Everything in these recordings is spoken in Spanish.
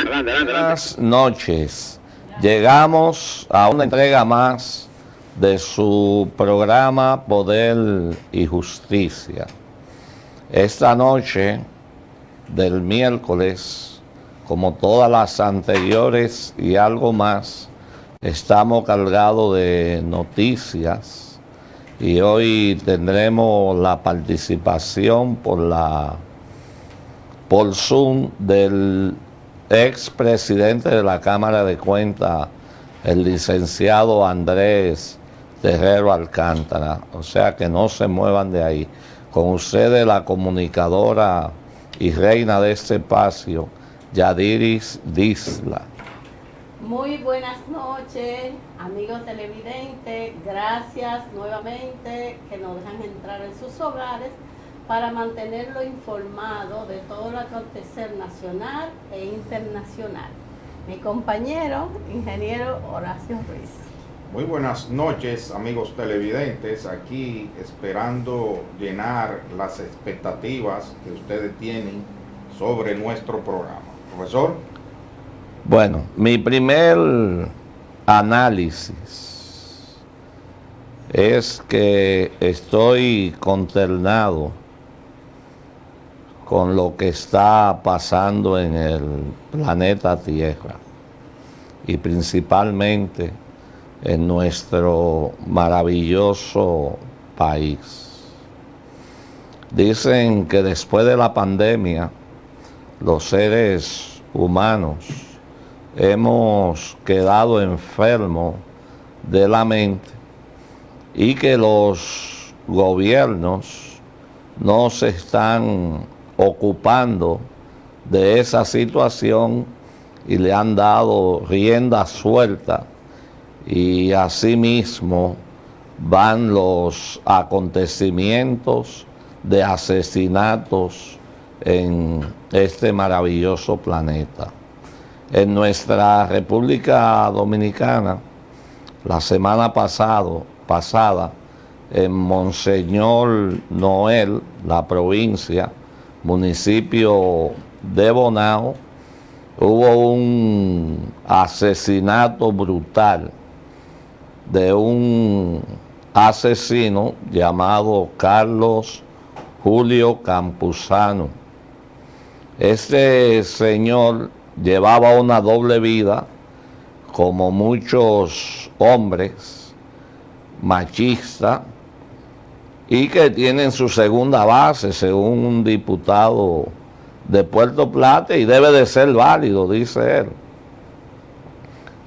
Buenas noches. Llegamos a una entrega más de su programa Poder y Justicia. Esta noche del miércoles, como todas las anteriores y algo más, estamos cargados de noticias y hoy tendremos la participación por Zoom del expresidente de la Cámara de Cuentas, el licenciado Andrés Terrero Alcántara. O sea que no se muevan de ahí. Con ustedes la comunicadora y reina de este espacio, Yadiris Disla. Muy buenas noches, amigos televidentes. Gracias nuevamente que nos dejan entrar en sus hogares para mantenerlo informado de todo lo acontecer nacional e internacional. Mi compañero, ingeniero Horacio Ruiz. Muy buenas noches, amigos televidentes, aquí esperando llenar las expectativas que ustedes tienen sobre nuestro programa. Profesor. Bueno, mi primer análisis es que estoy consternado con lo que está pasando en el planeta Tierra y principalmente en nuestro maravilloso país. Dicen que después de la pandemia, los seres humanos hemos quedado enfermos de la mente y que los gobiernos no se están ocupando de esa situación y le han dado rienda suelta, y asimismo van los acontecimientos de asesinatos en este maravilloso planeta. En nuestra República Dominicana, la semana pasada, en Monseñor Noel, la provincia, municipio de Bonao, hubo un asesinato brutal de un asesino llamado Carlos Julio Campuzano. Este señor llevaba una doble vida, como muchos hombres machistas, y que tienen su segunda base, según un diputado de Puerto Plata, y debe de ser válido, dice él.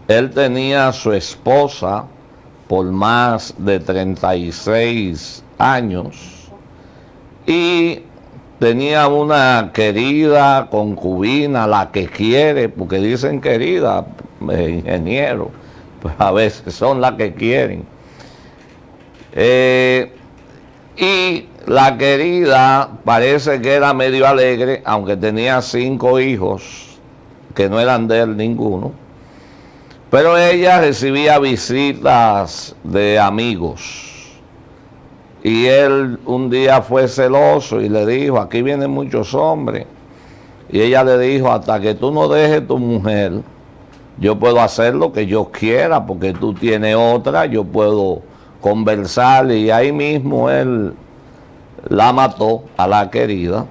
Él tenía a su esposa por más de 36 años y tenía una querida concubina, la que quiere, porque dicen querida, ingeniero, pues a veces son las que quieren. Y la querida parece que era medio alegre, aunque tenía 5 hijos que no eran de él ninguno. Pero ella recibía visitas de amigos. Y él un día fue celoso y le dijo, aquí vienen muchos hombres. Y ella le dijo, hasta que tú no dejes tu mujer, yo puedo hacer lo que yo quiera, porque tú tienes otra, yo puedo conversar. Y ahí mismo él la mató a la querida.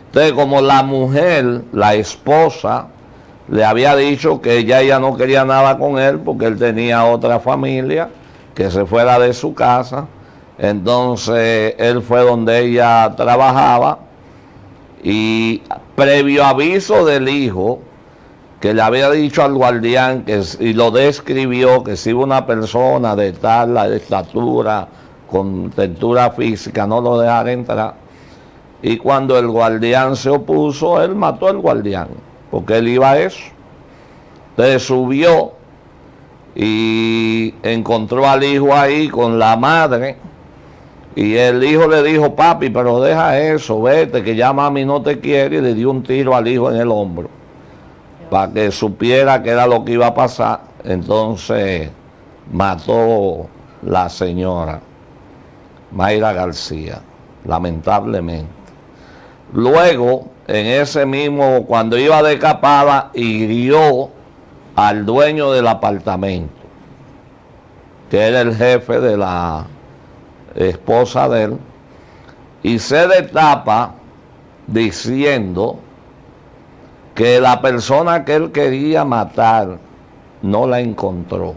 Entonces, como la mujer, la esposa, le había dicho que ya ella no quería nada con él porque él tenía otra familia, que se fuera de su casa, entonces él fue donde ella trabajaba y previo aviso del hijo, que le había dicho al guardián y lo describió, que si una persona de tal estatura, con textura física, no lo dejara entrar. Y cuando el guardián se opuso, él mató al guardián, porque él iba a eso. Entonces subió y encontró al hijo ahí con la madre, y el hijo le dijo, papi, pero deja eso, vete, que ya mami no te quiere, y le dio un tiro al hijo en el hombro, para que supiera que era lo que iba a pasar. Entonces mató la señora Mayra García, lamentablemente. Luego, en ese mismo, cuando iba de escapada, hirió al dueño del apartamento, que era el jefe de la esposa de él, y se destapa diciendo que la persona que él quería matar no la encontró,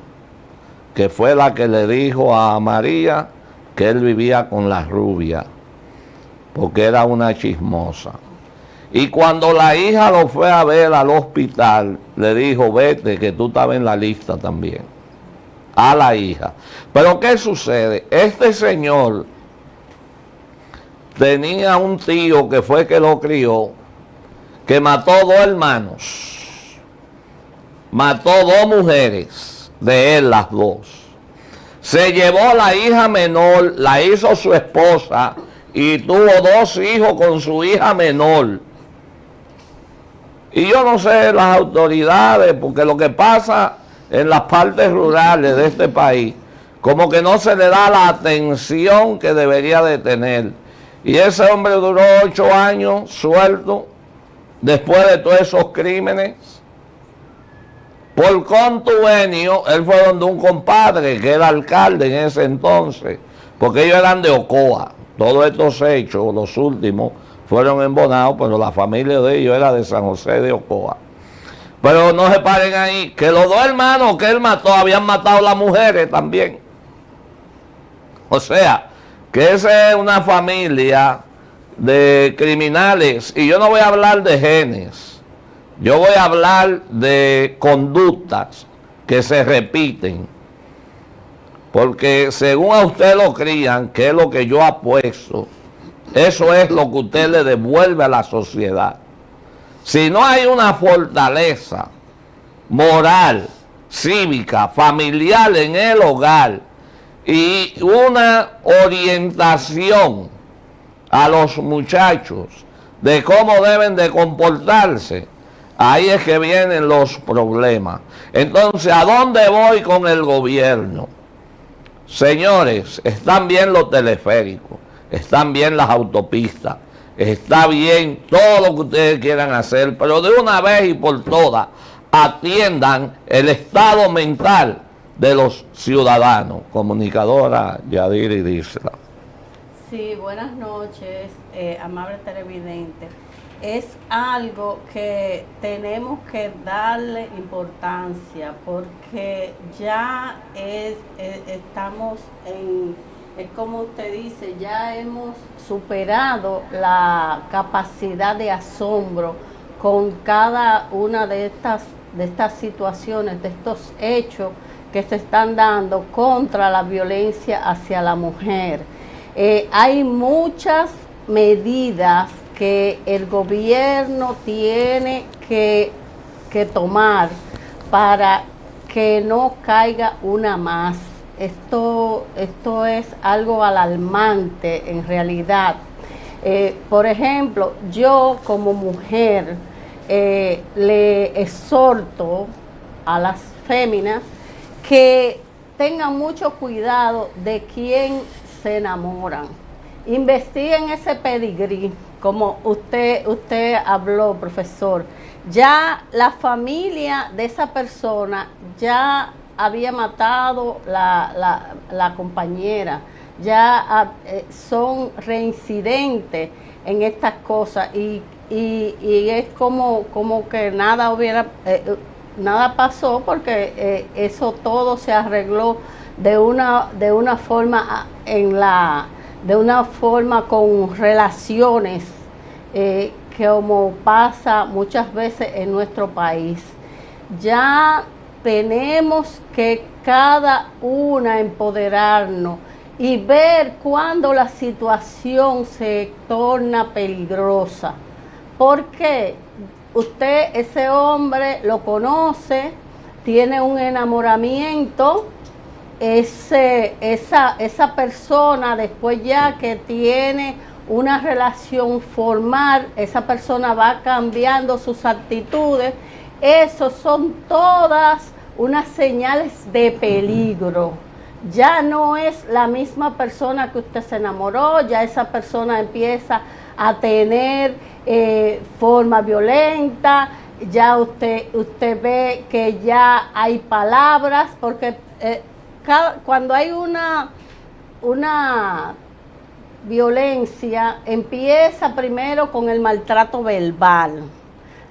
que fue la que le dijo a María que él vivía con la rubia, porque era una chismosa. Y cuando la hija lo fue a ver al hospital, le dijo, vete, que tú estabas en la lista también, a la hija. Pero ¿qué sucede? Este señor tenía un tío que fue que lo crió, que mató 2 hermanos, mató 2 mujeres, de él las 2. Se llevó la hija menor, la hizo su esposa y tuvo 2 hijos con su hija menor. Y yo no sé las autoridades, porque lo que pasa en las partes rurales de este país, como que no se le da la atención que debería de tener. Y ese hombre duró 8 años suelto, después de todos esos crímenes. Por contubernio, él fue donde un compadre, que era alcalde en ese entonces, porque ellos eran de Ocoa. Todos estos hechos, los últimos, fueron en Bonao, pero la familia de ellos era de San José de Ocoa. Pero no se paren ahí, que los 2 hermanos que él mató habían matado a las mujeres también. O sea, que esa es una familia de criminales, y yo no voy a hablar de genes, yo voy a hablar de conductas que se repiten, porque según a usted lo crían, que es lo que yo apuesto, eso es lo que usted le devuelve a la sociedad. Si no hay una fortaleza moral, cívica, familiar en el hogar, y una orientación a los muchachos de cómo deben de comportarse, ahí es que vienen los problemas. Entonces, ¿a dónde voy con el gobierno? Señores, están bien los teleféricos, están bien las autopistas, está bien todo lo que ustedes quieran hacer, pero de una vez y por todas, atiendan el estado mental de los ciudadanos. Comunicadora Yadira Disla. Sí, buenas noches, amable televidente. Es algo que tenemos que darle importancia, porque ya estamos en, es como usted dice, ya hemos superado la capacidad de asombro con cada una de estas situaciones, de estos hechos que se están dando contra la violencia hacia la mujer. Hay muchas medidas que el gobierno tiene que tomar para que no caiga una más. Esto es algo alarmante en realidad. Por ejemplo, yo como mujer le exhorto a las féminas que tengan mucho cuidado de quién se enamoran. Investiguen ese pedigrí, como usted habló, profesor. Ya la familia de esa persona ya había matado la compañera, ya son reincidentes en estas cosas y es como que nada pasó, porque eso todo se arregló de una forma con relaciones, como pasa muchas veces en nuestro país. Ya tenemos que cada una empoderarnos y ver cuando la situación se torna peligrosa. Porque usted, ese hombre, lo conoce, tiene un enamoramiento, esa persona, después ya que tiene una relación formal, esa persona va cambiando sus actitudes. Esos son todas unas señales de peligro. Ya no es la misma persona que usted se enamoró, ya esa persona empieza a tener forma violenta. Ya usted ve que ya hay palabras, porque cuando hay una violencia, empieza primero con el maltrato verbal.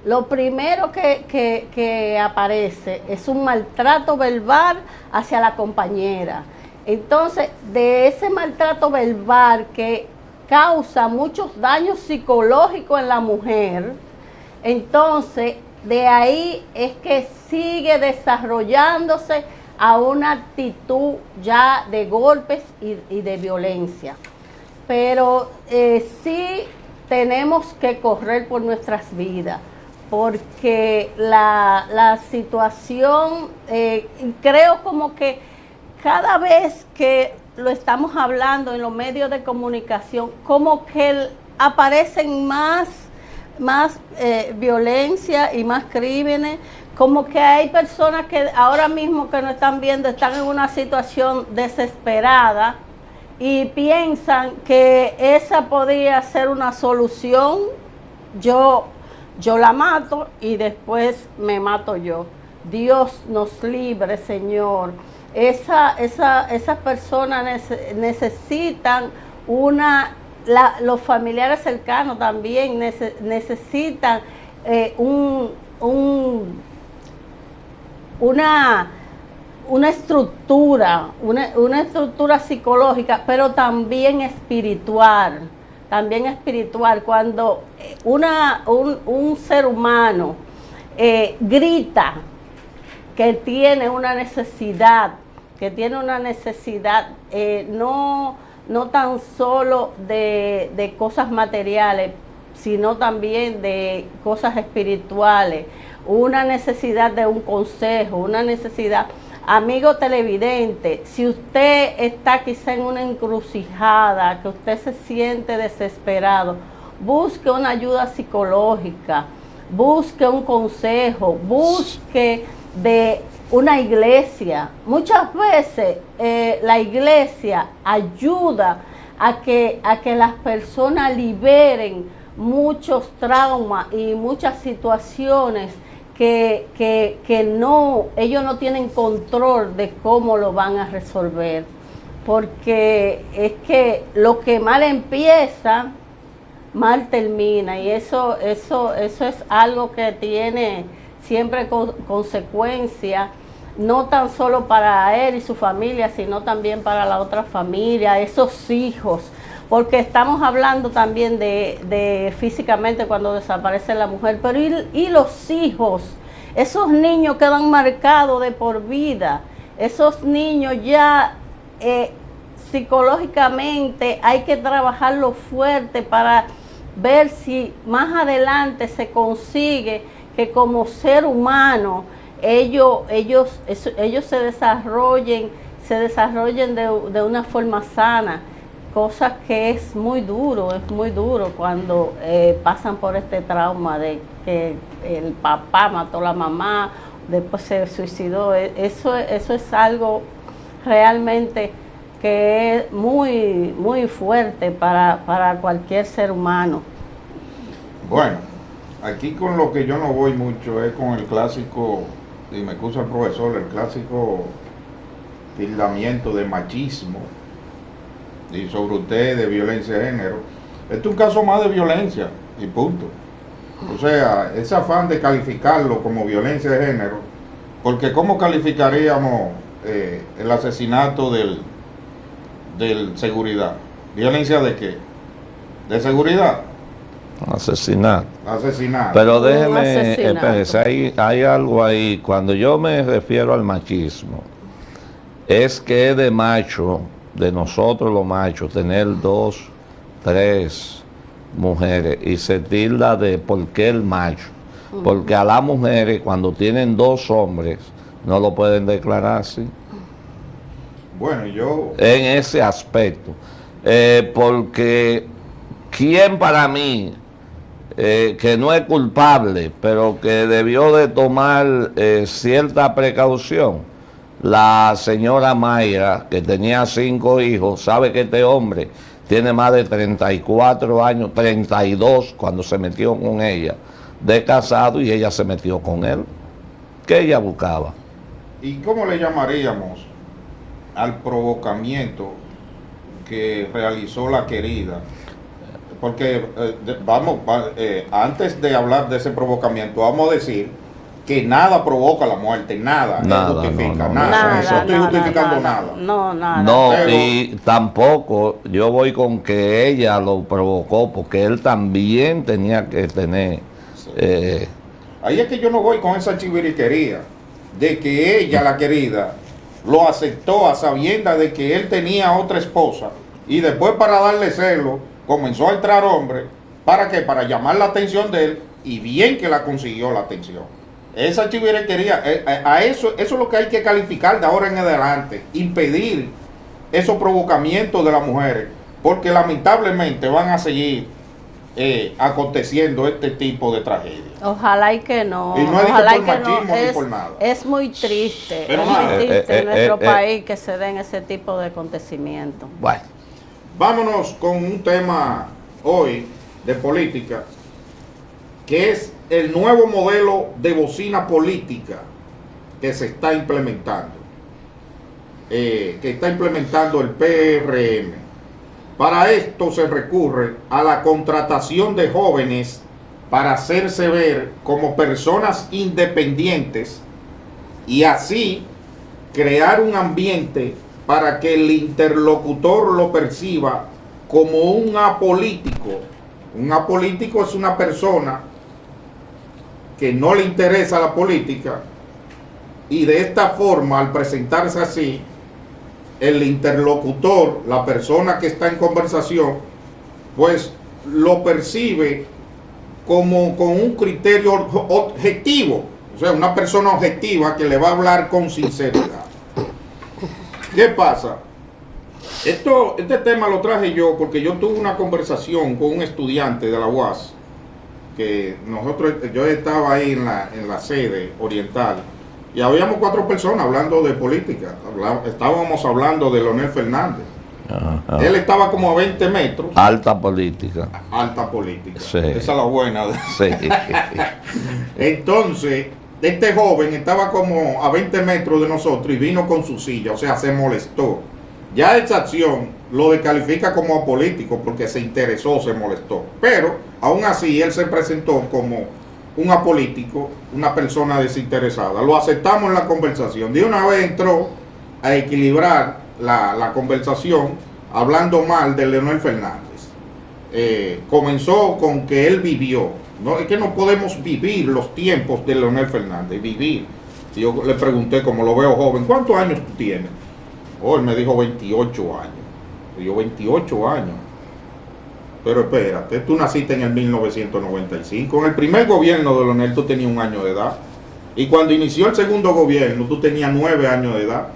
Lo primero que aparece es un maltrato verbal hacia la compañera. Entonces, de ese maltrato verbal que causa muchos daños psicológicos en la mujer, entonces de ahí es que sigue desarrollándose a una actitud ya de golpes y de violencia. Pero sí tenemos que correr por nuestras vidas, porque la situación, creo como que cada vez que lo estamos hablando en los medios de comunicación, como que aparecen más violencia y más crímenes, como que hay personas que ahora mismo que nos están viendo están en una situación desesperada y piensan que esa podría ser una solución. Yo la mato y después me mato yo. Dios nos libre, Señor. Esas personas necesitan los familiares cercanos también necesitan una estructura, una estructura psicológica, pero también espiritual. Cuando un ser humano grita que tiene una necesidad, no tan solo de cosas materiales, sino también de cosas espirituales, una necesidad de un consejo, una necesidad. Amigo televidente, si usted está quizá en una encrucijada, que usted se siente desesperado, busque una ayuda psicológica, busque un consejo, busque de una iglesia. Muchas veces la iglesia ayuda a que las personas liberen muchos traumas y muchas situaciones que ellos no tienen control de cómo lo van a resolver, porque es que lo que mal empieza, mal termina, y eso es algo que tiene siempre consecuencias, no tan solo para él y su familia, sino también para la otra familia, esos hijos, porque estamos hablando también de físicamente cuando desaparece la mujer, pero y los hijos, esos niños quedan marcados de por vida, esos niños ya psicológicamente hay que trabajarlo fuerte para ver si más adelante se consigue que como ser humano ellos se desarrollen de una forma sana, cosas que es muy duro cuando pasan por este trauma de que el papá mató a la mamá, después se suicidó. Eso es algo realmente que es muy, muy fuerte para cualquier ser humano. Bueno, aquí con lo que yo no voy mucho es con el clásico, y me excusa el profesor, el clásico tildamiento de machismo y sobre usted de violencia de género. Este es un caso más de violencia y punto. O sea, ese afán de calificarlo como violencia de género, porque ¿cómo calificaríamos el asesinato del seguridad? ¿Violencia de qué? ¿De seguridad? Asesinato. Pero déjeme, espérese, hay algo ahí. Cuando yo me refiero al machismo, es que es de macho, de nosotros los machos, tener 2, 3 mujeres, y se tilda de por qué el macho. Porque a las mujeres, cuando tienen 2 hombres, no lo pueden declarar así. Bueno, yo... En ese aspecto. Porque ¿quién para mí, que no es culpable, pero que debió de tomar cierta precaución? La señora Mayra, que tenía 5 hijos, sabe que este hombre tiene más de 34 años, 32 cuando se metió con ella, de casado, y ella se metió con él. ¿Qué ella buscaba? ¿Y cómo le llamaríamos al provocamiento que realizó la querida? Porque antes de hablar de ese provocamiento, vamos a decir que nada provoca la muerte, nada justifica, nada. No estoy justificando nada. No, Pero, y tampoco yo voy con que ella lo provocó, porque él también tenía que tener... ahí es que yo no voy con esa chiviriquería de que ella, la querida, lo aceptó a sabiendas de que él tenía otra esposa, y después, para darle celo, comenzó a entrar hombre. ¿Para qué? Para llamar la atención de él, y bien que la consiguió la atención. Esa chiviriquería, eso es lo que hay que calificar de ahora en adelante, impedir esos provocamientos de las mujeres, porque lamentablemente van a seguir aconteciendo este tipo de tragedias. Ojalá y que no. Y no es Ojalá por y que machismo no. ni por nada. Es muy triste, Pero es nada. muy triste en nuestro país que se den ese tipo de acontecimientos. Bueno, Vámonos con un tema hoy de política, que es el nuevo modelo de bocina política que se está implementando, que está implementando el PRM. Para esto se recurre a la contratación de jóvenes para hacerse ver como personas independientes y así crear un ambiente para que el interlocutor lo perciba como un apolítico. Un apolítico es una persona que no le interesa la política, y de esta forma, al presentarse así, el interlocutor, la persona que está en conversación, pues lo percibe como con un criterio objetivo, o sea, una persona objetiva que le va a hablar con sinceridad. ¿Qué pasa? Este tema lo traje yo porque yo tuve una conversación con un estudiante de la UAS, que yo estaba ahí en la sede oriental, y habíamos 4 personas hablando de política. Estábamos hablando de Leonel Fernández. ajá. Él estaba como a 20 metros. Alta política. Alta política. Sí. Esa es la buena. Sí. Entonces, este joven estaba como a 20 metros de nosotros y vino con su silla, o sea, se molestó. Ya esa acción lo descalifica como apolítico porque se interesó, se molestó. Pero, aún así, él se presentó como un apolítico, una persona desinteresada. Lo aceptamos en la conversación. De una vez entró a equilibrar la conversación hablando mal de Leonel Fernández. Comenzó con que él vivió. No, es que no podemos vivir los tiempos de Leonel Fernández, vivir. Si yo le pregunté, como lo veo joven, ¿cuántos años tú tienes? Oh, él me dijo 28 años. Y yo, 28 años. Pero espérate, tú naciste en el 1995. En el primer gobierno de Leonel tú tenías 1 año de edad. Y cuando inició el segundo gobierno tú tenías 9 años de edad.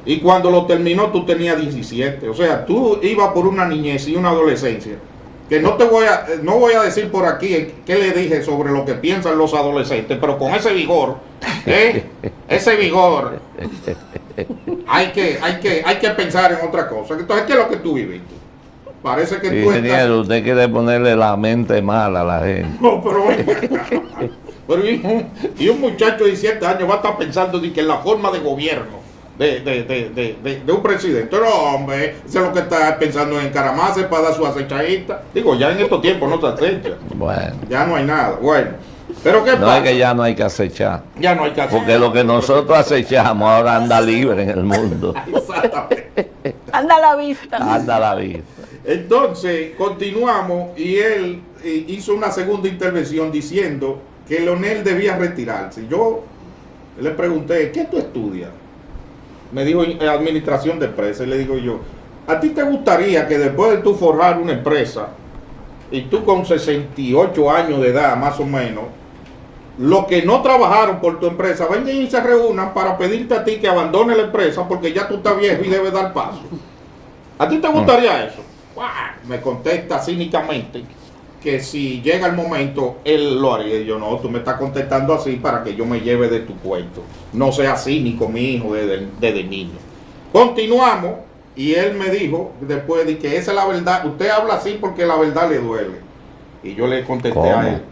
Y cuando lo terminó tú tenías 17. O sea, tú ibas por una niñez y una adolescencia. Que no voy a decir por aquí qué le dije sobre lo que piensan los adolescentes, pero con ese vigor, ese vigor, hay que pensar en otra cosa. Entonces, ¿qué es lo que tú viviste? Parece que tú Ingeniero, usted quiere ponerle la mente mala a la gente. No, pero y un muchacho de 17 años va a estar pensando de que en la forma de gobierno de un presidente. No, hombre, eso es lo que está pensando en encaramarse para dar su acechadita. Digo, ya en estos tiempos no se acecha. Bueno. Ya no hay nada. Bueno, pero ¿qué pasa? No es que ya no hay que acechar. Ya no hay que acechar. Porque lo que nosotros acechamos ahora anda libre en el mundo. Exactamente. Anda a la vista. Anda a la vista. Entonces, continuamos y él hizo una segunda intervención diciendo que Leonel debía retirarse. Yo le pregunté, ¿qué tú estudias? Me dijo administración de empresas. Y le digo yo, ¿a ti te gustaría que después de tú forrar una empresa y tú con 68 años de edad más o menos, los que no trabajaron por tu empresa vengan y se reúnan para pedirte a ti que abandone la empresa porque ya tú estás viejo y debes dar paso? ¿A ti te gustaría eso? Me contesta cínicamente que si llega el momento él lo haría. Y yo, no, tú me estás contestando así para que yo me lleve de tu cuento. No sea cínico, mi hijo, desde niño. Continuamos Y él me dijo después de que esa es la verdad, usted habla así porque la verdad le duele. Y yo le contesté ¿Cómo? a él,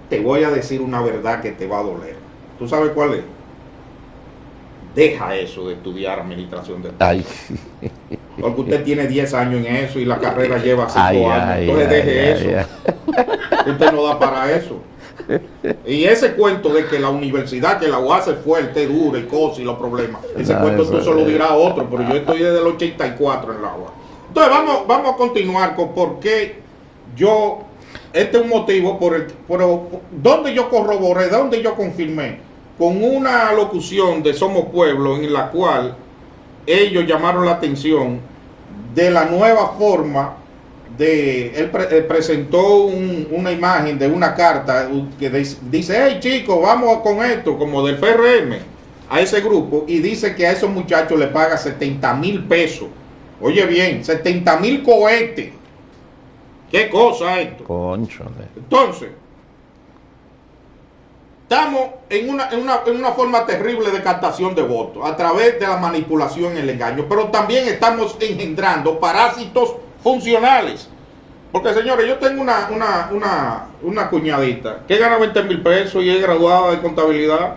te voy a decir una verdad que te va a doler. ¿Tú sabes cuál es? Deja eso de estudiar administración de Estado. Ay, Porque usted tiene 10 años en eso y la carrera lleva 5 ay, años. ay, Entonces ay, deje ay, eso. ay. Usted no da para eso. Y ese cuento de que la universidad, que la UAS es fuerte, dura y cosas y los problemas, ese No, cuento eso tú se lo es. dirá a otro, pero yo estoy desde el 84 en la UAS. Entonces vamos a continuar con por qué yo, este es un motivo donde yo corroboré, donde yo confirmé, con una locución de Somos Pueblo en la cual ellos llamaron la atención de la nueva forma él presentó una imagen de una carta que dice, hey chicos, vamos con esto, como del PRM, a ese grupo, y dice que a esos muchachos le paga 70,000 pesos. Oye bien, 70,000 cohetes. ¿Qué cosa esto? Cónchale. Entonces, estamos en una forma terrible de captación de votos a través de la manipulación y el engaño, pero también estamos engendrando parásitos funcionales. Porque señores, yo tengo una cuñadita que gana 20,000 pesos y es graduada de contabilidad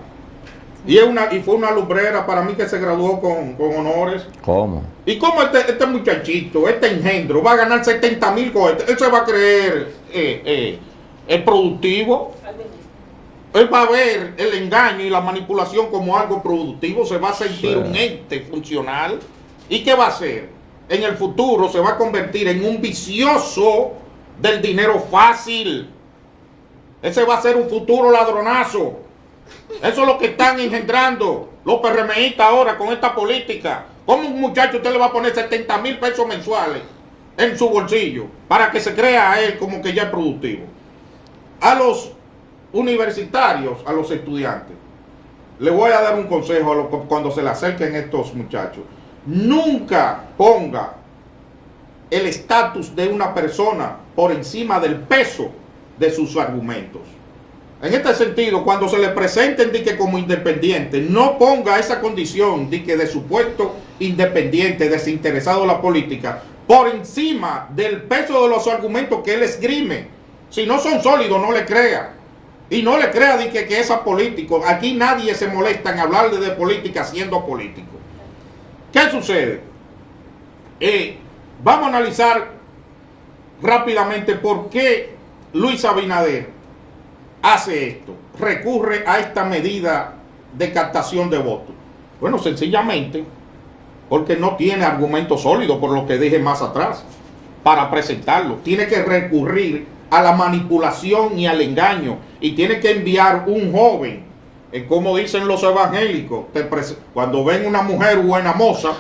y fue una lumbrera para mí que se graduó con honores. ¿Cómo? ¿Y cómo este muchachito, este engendro va a ganar 70,000 cohetes? Él se va a creer el productivo. Él va a ver el engaño y la manipulación como algo productivo, se va a sentir un ente funcional. ¿Y qué va a hacer? En el futuro se va a convertir en un vicioso del dinero fácil. Ese va a ser un futuro ladronazo. Eso es lo que están engendrando los PRMistas ahora con esta política. ¿Cómo un muchacho usted le va a poner 70,000 pesos mensuales en su bolsillo para que se crea a él como que ya es productivo? A los universitarios, a los estudiantes, le voy a dar un consejo cuando se le acerquen estos muchachos. Nunca ponga el estatus de una persona por encima del peso de sus argumentos. En este sentido, cuando se le presenten de que como independiente, no ponga esa condición de que de supuesto independiente, desinteresado de la política, por encima del peso de los argumentos que él esgrime. Si no son sólidos, no le crea. Y no le crea de que es apolítico. Aquí nadie se molesta en hablar de política siendo político. ¿Qué sucede? Vamos a analizar rápidamente por qué Luis Abinader hace esto, recurre a esta medida de captación de votos. Bueno, sencillamente porque no tiene argumentos sólidos, por lo que dije más atrás, para presentarlo. Tiene que recurrir a la manipulación y al engaño, y tiene que enviar un joven. Como dicen los evangélicos, cuando ven una mujer buena moza,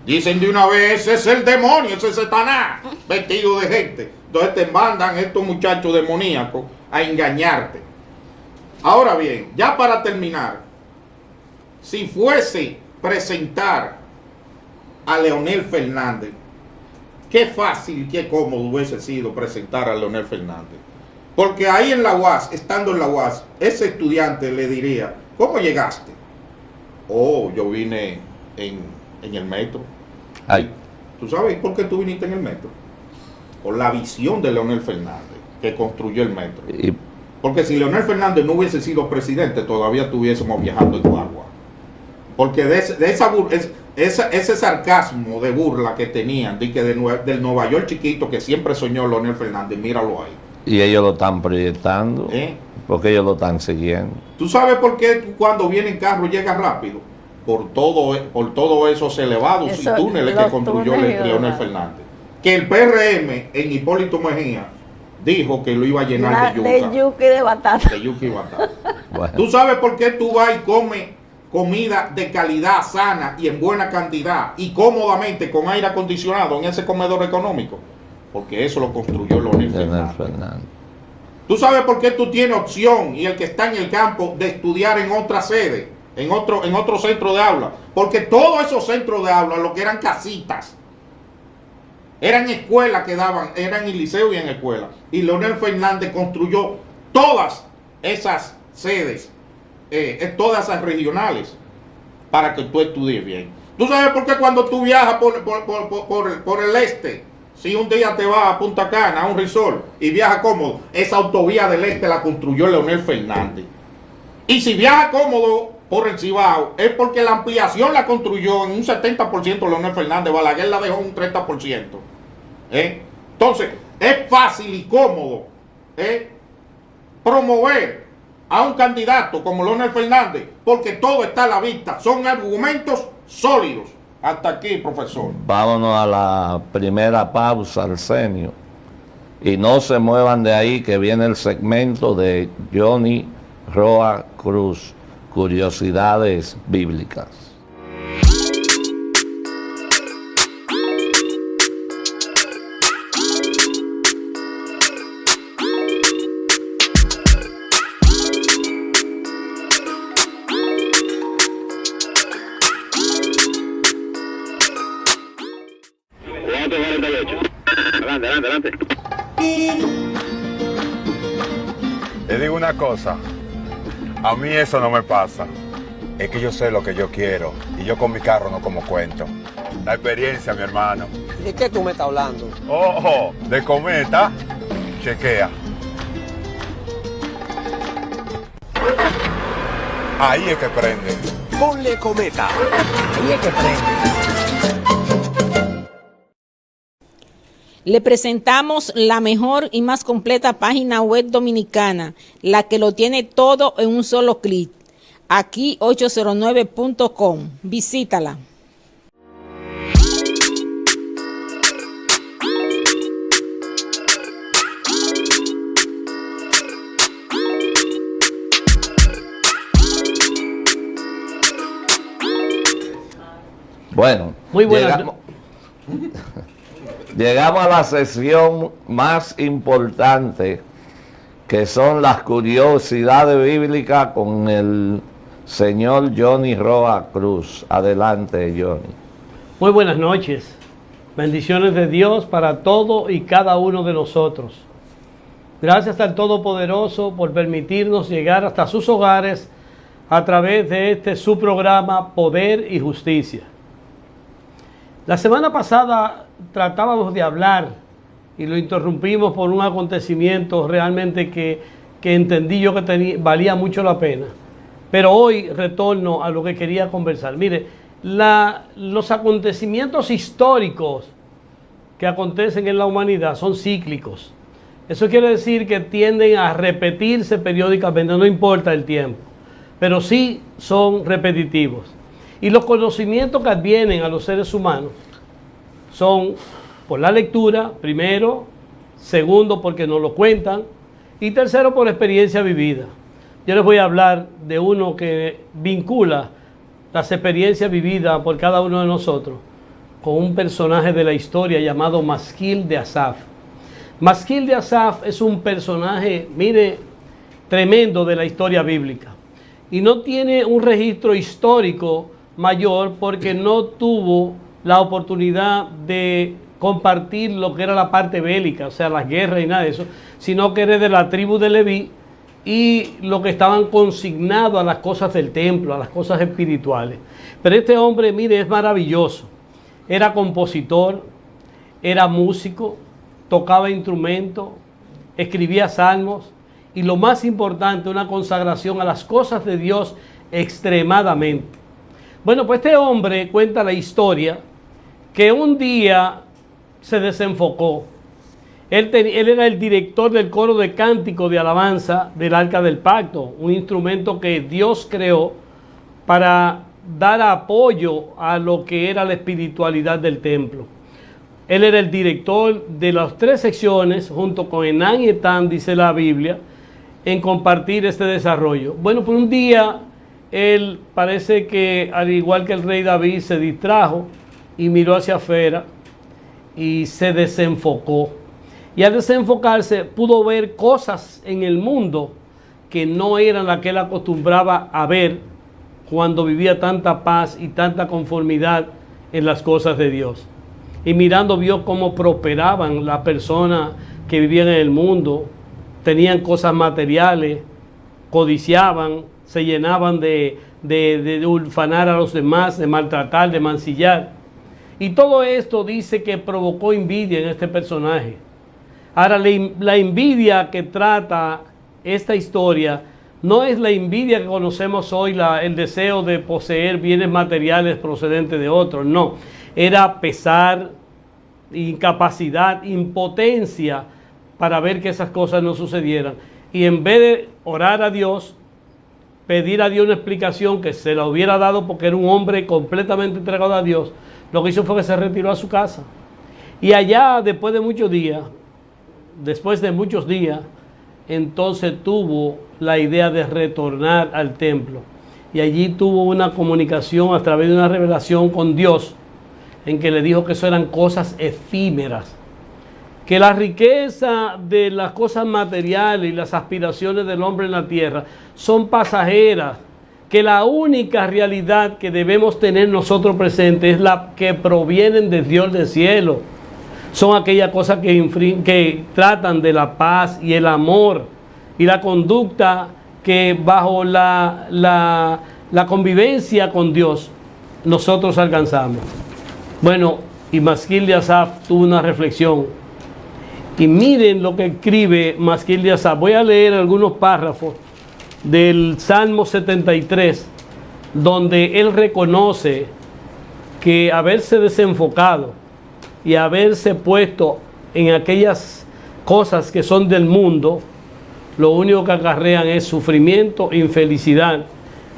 dicen de una vez, ese es el demonio, ese es Satanás, vestido de gente. Entonces te mandan estos muchachos demoníacos a engañarte. Ahora bien, ya para terminar, si fuese presentar a Leonel Fernández, qué fácil y qué cómodo hubiese sido presentar a Leonel Fernández. Porque ahí en la UAS, estando en la UAS, ese estudiante le diría, ¿cómo llegaste? Oh, yo vine en el metro. Ay. ¿Tú sabes por qué tú viniste en el metro? Por la visión de Leonel Fernández, que construyó el metro. Porque si Leonel Fernández no hubiese sido presidente, todavía estuviésemos viajando en guagua. Porque ese sarcasmo de burla que tenían, del Nueva York chiquito que siempre soñó Leonel Fernández, míralo ahí. Y ellos lo están proyectando, porque ellos lo están siguiendo. ¿Tú sabes por qué cuando viene en carro llega rápido? Por todos esos elevados y túneles que construyó Leonel Fernández. Que el PRM en Hipólito Mejía dijo que lo iba a llenar de yuca. De yuca y de batata. De yuca y batata. Bueno. ¿Tú sabes por qué tú vas y comes comida de calidad, sana y en buena cantidad y cómodamente con aire acondicionado en ese comedor económico? Porque eso lo construyó Leonel Fernández. ¿Tú sabes por qué tú tienes opción y el que está en el campo de estudiar en otra sede, en otro centro de aula? Porque todos esos centros de aula, lo que eran casitas, eran escuelas que daban, eran en liceo y en escuela. Y Leonel Fernández construyó todas esas sedes, todas esas regionales, para que tú estudies bien. ¿Tú sabes por qué cuando tú viajas por el este, si un día te vas a Punta Cana, a un resort, y viajas cómodo, esa autovía del este la construyó Leonel Fernández? Y si viaja cómodo por el Cibao, es porque la ampliación la construyó en un 70% Leonel Fernández, Balaguer la dejó en un 30%. Entonces, es fácil y cómodo promover a un candidato como Leonel Fernández, porque todo está a la vista, son argumentos sólidos. Hasta aquí, profesor. Vámonos a la primera pausa, Arsenio. Y no se muevan de ahí, que viene el segmento de Johnny Roa Cruz, curiosidades bíblicas. Adelante. Le digo una cosa, a mí eso no me pasa. Es que yo sé lo que yo quiero y yo con mi carro no como cuento. La experiencia, mi hermano. ¿De qué tú me estás hablando? Ojo, de Cometa, chequea. Ahí es que prende. Ponle Cometa. Ahí es que prende. Le presentamos la mejor y más completa página web dominicana, la que lo tiene todo en un solo clic. Aquí 809.com. Visítala. Bueno, muy buenas. Llegamos a la sesión más importante, que son las curiosidades bíblicas con el señor Johnny Roa Cruz. Adelante, Johnny. Muy buenas noches. Bendiciones de Dios para todo y cada uno de nosotros. Gracias al Todopoderoso por permitirnos llegar hasta sus hogares a través de su programa Poder y Justicia. La semana pasada tratábamos de hablar y lo interrumpimos por un acontecimiento realmente que entendí yo que valía mucho la pena. Pero hoy retorno a lo que quería conversar. Mire, los acontecimientos históricos que acontecen en la humanidad son cíclicos. Eso quiere decir que tienden a repetirse periódicamente, no importa el tiempo, pero sí son repetitivos. Y los conocimientos que advienen a los seres humanos son por la lectura, primero, segundo, porque nos lo cuentan, y tercero, por experiencia vivida. Yo les voy a hablar de uno que vincula las experiencias vividas por cada uno de nosotros con un personaje de la historia llamado Masquil de Asaf. Masquil de Asaf es un personaje, mire, tremendo de la historia bíblica. Y no tiene un registro histórico mayor porque no tuvo la oportunidad de compartir lo que era la parte bélica, o sea, las guerras y nada de eso, sino que era de la tribu de Leví y lo que estaban consignados a las cosas del templo, a las cosas espirituales. Pero este hombre, mire, es maravilloso. Era compositor, era músico, tocaba instrumentos, escribía salmos y lo más importante, una consagración a las cosas de Dios extremadamente. Bueno, pues este hombre cuenta la historia que un día se desenfocó. Él era el director del coro de cántico de alabanza del Arca del Pacto, un instrumento que Dios creó para dar apoyo a lo que era la espiritualidad del templo. Él era el director de las 3 secciones, junto con Enán y Etán, dice la Biblia, en compartir este desarrollo. Bueno, por un día, él parece que, al igual que el rey David, se distrajo y miró hacia afuera y se desenfocó. Y al desenfocarse pudo ver cosas en el mundo que no eran las que él acostumbraba a ver cuando vivía tanta paz y tanta conformidad en las cosas de Dios. Y mirando vio cómo prosperaban las personas que vivían en el mundo, tenían cosas materiales, codiciaban, se llenaban de ufanar a los demás, de maltratar, de mancillar. Y todo esto dice que provocó envidia en este personaje. Ahora, la envidia que trata esta historia no es la envidia que conocemos hoy, el deseo de poseer bienes materiales procedentes de otros, no. Era pesar, incapacidad, impotencia para ver que esas cosas no sucedieran. Y en vez de orar a Dios, pedir a Dios una explicación que se la hubiera dado porque era un hombre completamente entregado a Dios, lo que hizo fue que se retiró a su casa. Y allá, después de muchos días, entonces tuvo la idea de retornar al templo. Y allí tuvo una comunicación a través de una revelación con Dios, en que le dijo que eso eran cosas efímeras, que la riqueza de las cosas materiales y las aspiraciones del hombre en la tierra son pasajeras, que la única realidad que debemos tener nosotros presentes es la que provienen de Dios del cielo. Son aquellas cosas que tratan de la paz y el amor y la conducta que bajo la convivencia con Dios nosotros alcanzamos. Bueno, y Masquil de Asaf tuvo una reflexión. Y miren lo que escribe Masquil de Asaf. Voy a leer algunos párrafos del Salmo 73, donde él reconoce que haberse desenfocado y haberse puesto en aquellas cosas que son del mundo, lo único que acarrean es sufrimiento, infelicidad,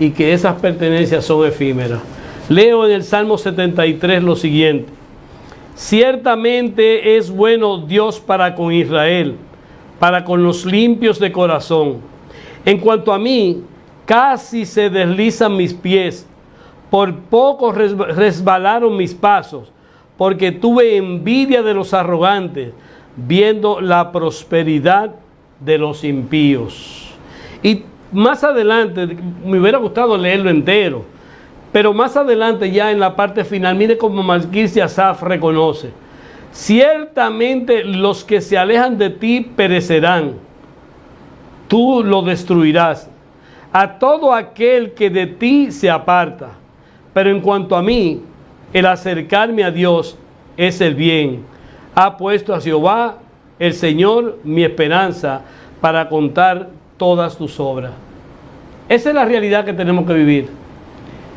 y que esas pertenencias son efímeras. Leo en el Salmo 73 lo siguiente: ciertamente es bueno Dios para con Israel, para con los limpios de corazón. En cuanto a mí, casi se deslizan mis pies, por poco resbalaron mis pasos, porque tuve envidia de los arrogantes, viendo la prosperidad de los impíos. Y más adelante, me hubiera gustado leerlo entero, pero más adelante ya en la parte final, mire cómo Masquil de Asaf reconoce: ciertamente los que se alejan de ti perecerán, tú lo destruirás, a todo aquel que de ti se aparta. Pero en cuanto a mí, el acercarme a Dios es el bien. Ha puesto a Jehová, el Señor, mi esperanza, para contar todas tus obras. Esa es la realidad que tenemos que vivir.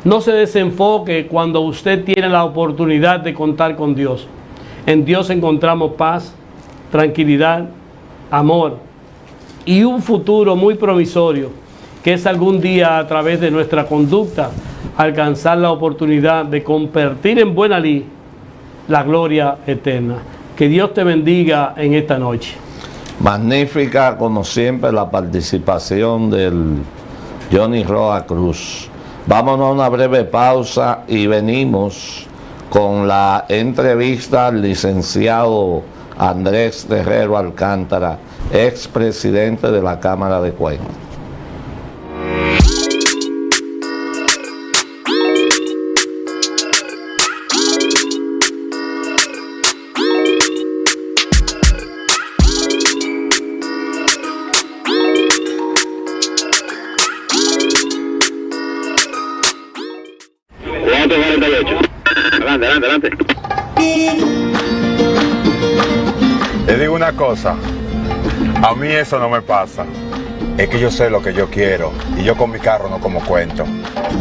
No se desenfoque cuando usted tiene la oportunidad de contar con Dios. En Dios encontramos paz, tranquilidad, amor y un futuro muy promisorio, que es algún día, a través de nuestra conducta, alcanzar la oportunidad de convertir en buena lid la gloria eterna. Que Dios te bendiga en esta noche. Magnífica, como siempre, la participación del Johnny Roa Cruz. Vámonos a una breve pausa y venimos con la entrevista al licenciado Andrés Terrero Alcántara, expresidente de la Cámara de Cuentas. Adelante. Te digo una cosa, a mí eso no me pasa. Es que yo sé lo que yo quiero y yo con mi carro no como cuento.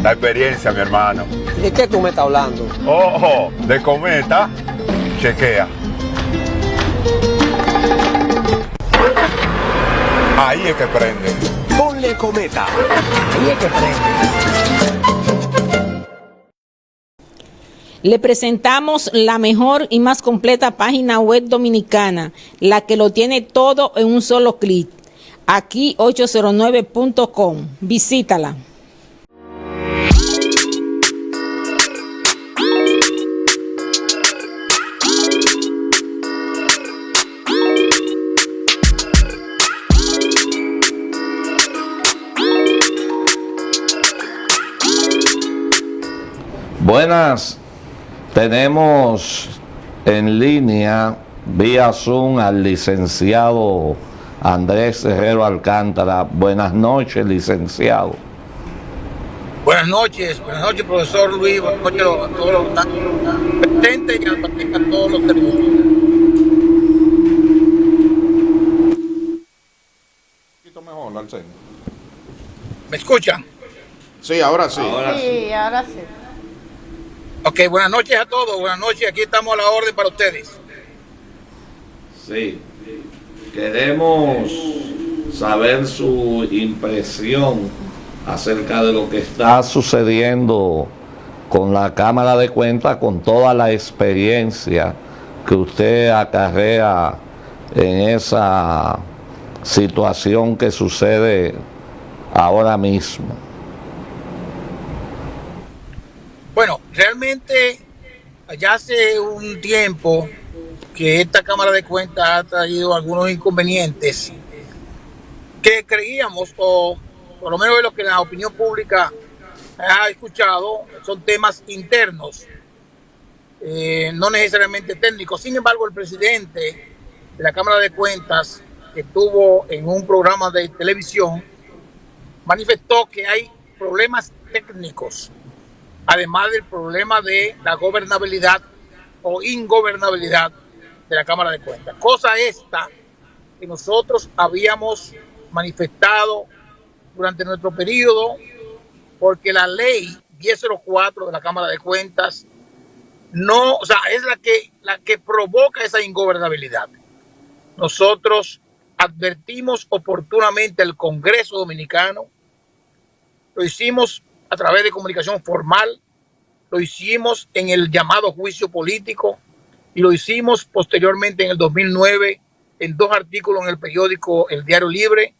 La experiencia, mi hermano. ¿De qué tú me estás hablando? Ojo, de Cometa, chequea. Ahí es que prende. Ponle Cometa. Ahí es que prende. Le presentamos la mejor y más completa página web dominicana, la que lo tiene todo en un solo clic. Aquí 809.com. Visítala. Buenas. Tenemos en línea, vía Zoom, al licenciado Andrés Terrero Alcántara. Buenas noches, licenciado. buenas noches, profesor Luis, buenas noches a todos los que están presentes y a todos los televidentes. Un poquito mejor, Arsenio. ¿Me escuchan? Sí, ahora sí. Sí, ahora sí. Ok, buenas noches a todos, buenas noches, aquí estamos a la orden para ustedes. Sí, queremos saber su impresión acerca de lo que está sucediendo con la Cámara de Cuentas, con toda la experiencia que usted acarrea en esa situación que sucede ahora mismo. Bueno, realmente ya hace un tiempo que esta Cámara de Cuentas ha traído algunos inconvenientes que creíamos, o por lo menos de lo que la opinión pública ha escuchado, son temas internos, no necesariamente técnicos. Sin embargo, el presidente de la Cámara de Cuentas, que estuvo en un programa de televisión, manifestó que hay problemas técnicos, además del problema de la gobernabilidad o ingobernabilidad de la Cámara de Cuentas. Cosa esta que nosotros habíamos manifestado durante nuestro periodo, porque la ley 1004 de la Cámara de Cuentas no, o sea, es la que provoca esa ingobernabilidad. Nosotros advertimos oportunamente al Congreso Dominicano, lo hicimos a través de comunicación formal, lo hicimos en el llamado juicio político y lo hicimos posteriormente en el 2009 en 2 artículos en el periódico El Diario Libre,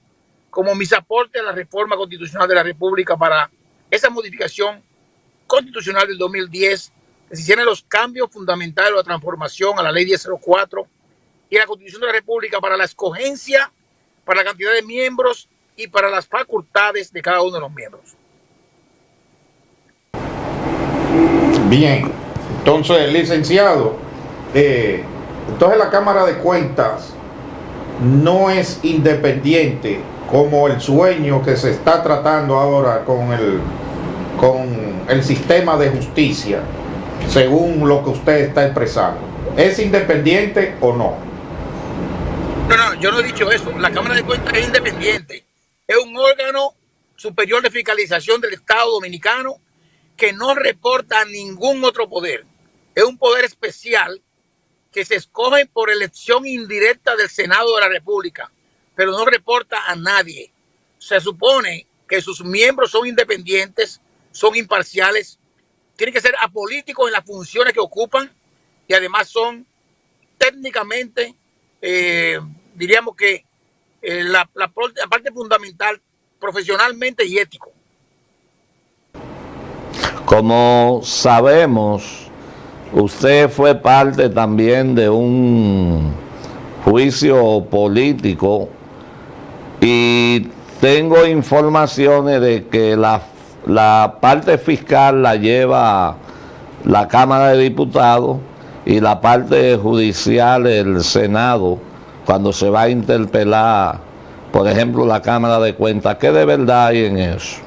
como mis aportes a la reforma constitucional de la República para esa modificación constitucional del 2010, que se hicieran los cambios fundamentales o la transformación a la ley 1004 y a la Constitución de la República para la escogencia, para la cantidad de miembros y para las facultades de cada uno de los miembros. Bien, entonces, licenciado, entonces la Cámara de Cuentas no es independiente como el sueño que se está tratando ahora con el sistema de justicia, según lo que usted está expresando. ¿Es independiente o no? No, yo no he dicho eso. La Cámara de Cuentas es independiente. Es un órgano superior de fiscalización del Estado Dominicano que no reporta a ningún otro poder. Es un poder especial que se escoge por elección indirecta del Senado de la República, pero no reporta a nadie. Se supone que sus miembros son independientes, son imparciales, tienen que ser apolíticos en las funciones que ocupan y además son técnicamente, diríamos que la parte fundamental, profesionalmente y ético. Como sabemos, usted fue parte también de un juicio político y tengo informaciones de que la parte fiscal la lleva la Cámara de Diputados y la parte judicial el Senado cuando se va a interpelar, por ejemplo, la Cámara de Cuentas. ¿Qué de verdad hay en eso?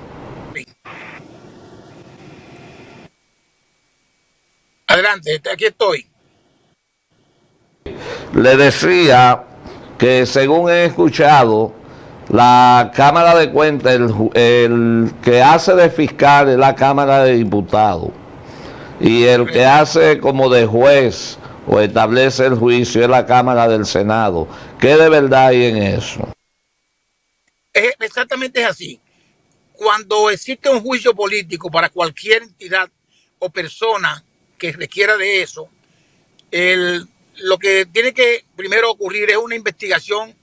Adelante, aquí estoy. Le decía que según he escuchado, la Cámara de Cuentas, el que hace de fiscal es la Cámara de Diputados y el que hace como de juez o establece el juicio es la Cámara del Senado. ¿Qué de verdad hay en eso? Exactamente es así. Cuando existe un juicio político para cualquier entidad o persona que requiera de eso, lo que tiene que primero ocurrir es una investigación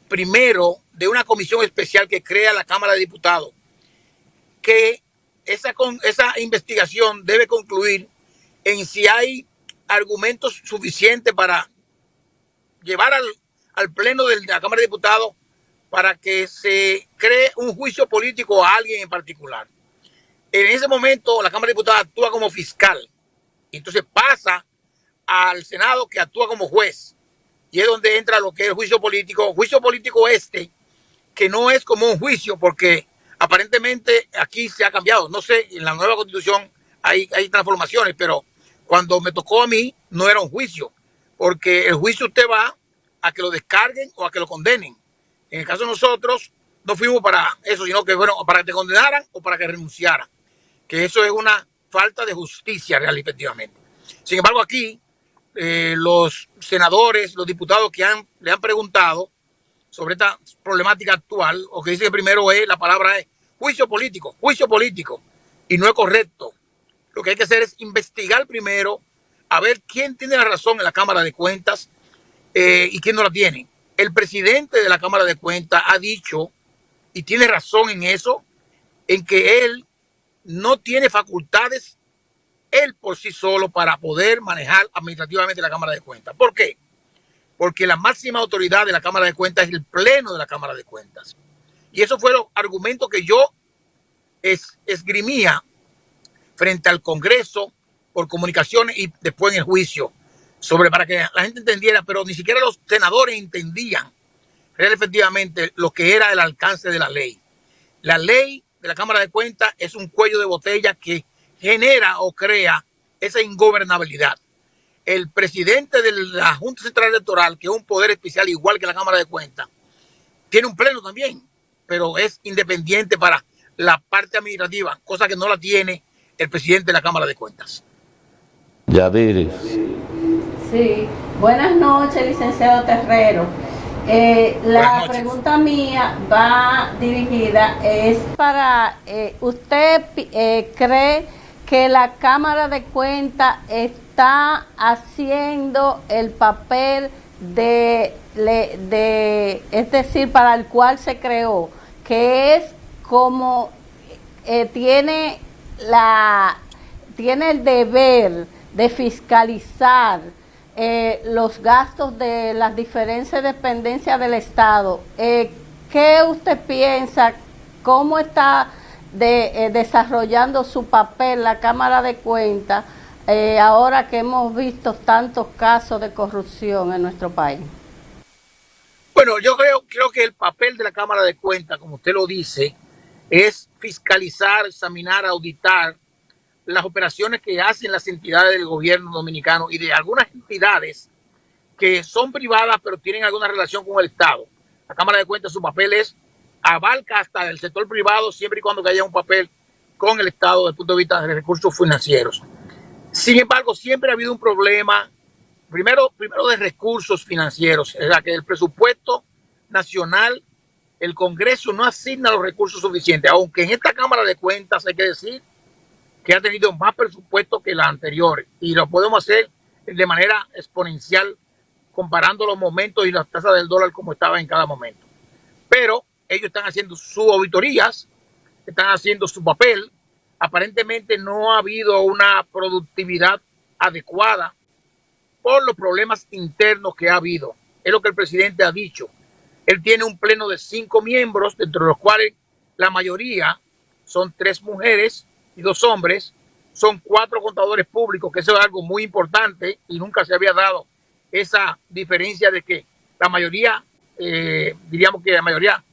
primero de una comisión especial que crea la Cámara de Diputados, que esa investigación debe concluir en si hay argumentos suficientes para llevar al Pleno de la Cámara de Diputados para que se cree un juicio político a alguien en particular. En ese momento la Cámara de Diputados actúa como fiscal y entonces pasa al Senado, que actúa como juez, y es donde entra lo que es el juicio político que no es como un juicio, porque Aparentemente aquí se ha cambiado. No sé, en la nueva constitución hay transformaciones, pero cuando me tocó a mí no era un juicio, porque el juicio usted va a que lo descarguen o a que lo condenen. En el caso de nosotros, no fuimos para eso, sino que fueron para que te condenaran o para que renunciaran. Que eso es una falta de justicia real, efectivamente. Sin embargo, aquí los senadores, los diputados que le han preguntado sobre esta problemática actual, o que dice que primero la palabra es juicio político, y no es correcto. Lo que hay que hacer es investigar primero, a ver quién tiene la razón en la Cámara de Cuentas y quién no la tiene. El presidente de la Cámara de Cuentas ha dicho, y tiene razón en eso, en que él no tiene facultades él por sí solo para poder manejar administrativamente la Cámara de Cuentas. ¿Por qué? Porque la máxima autoridad de la Cámara de Cuentas es el Pleno de la Cámara de Cuentas. Y esos fueron los argumentos que yo esgrimía frente al Congreso por comunicaciones y después en el juicio, para que la gente entendiera, pero ni siquiera los senadores entendían efectivamente lo que era el alcance de la ley. La ley de la Cámara de Cuentas es un cuello de botella que genera o crea esa ingobernabilidad. El presidente de la Junta Central Electoral, que es un poder especial igual que la Cámara de Cuentas, tiene un pleno también, pero es independiente para la parte administrativa, cosa que no la tiene el presidente de la Cámara de Cuentas. Yadiris. Sí, buenas noches, licenciado Terrero. La pregunta mía va dirigida, es para, ¿usted cree que la Cámara de Cuentas está haciendo el papel es decir, para el cual se creó, que es como tiene el deber de fiscalizar los gastos de las diferentes dependencias del Estado? ¿Qué usted piensa? ¿Cómo está desarrollando su papel la Cámara de Cuentas ahora que hemos visto tantos casos de corrupción en nuestro país? Bueno, yo creo que el papel de la Cámara de Cuentas, como usted lo dice, es fiscalizar, examinar, auditar las operaciones que hacen las entidades del gobierno dominicano y de algunas entidades que son privadas pero tienen alguna relación con el Estado. La Cámara de Cuentas, su papel abarca hasta el sector privado siempre y cuando haya un papel con el Estado desde el punto de vista de recursos financieros. Sin embargo, siempre ha habido un problema, primero de recursos financieros, es la que el presupuesto nacional, el Congreso no asigna los recursos suficientes, aunque en esta Cámara de Cuentas hay que decir que ha tenido más presupuesto que la anterior, y lo podemos hacer de manera exponencial comparando los momentos y las tasas del dólar como estaba en cada momento. Pero ellos están haciendo sus auditorías, están haciendo su papel. Aparentemente no ha habido una productividad adecuada por los problemas internos que ha habido. Es lo que el presidente ha dicho. Él tiene un pleno de 5 miembros, dentro de los cuales la mayoría son 3 mujeres y 2 hombres. Son 4 contadores públicos, que eso es algo muy importante y nunca se había dado esa diferencia de que la mayoría, diríamos que la mayoría,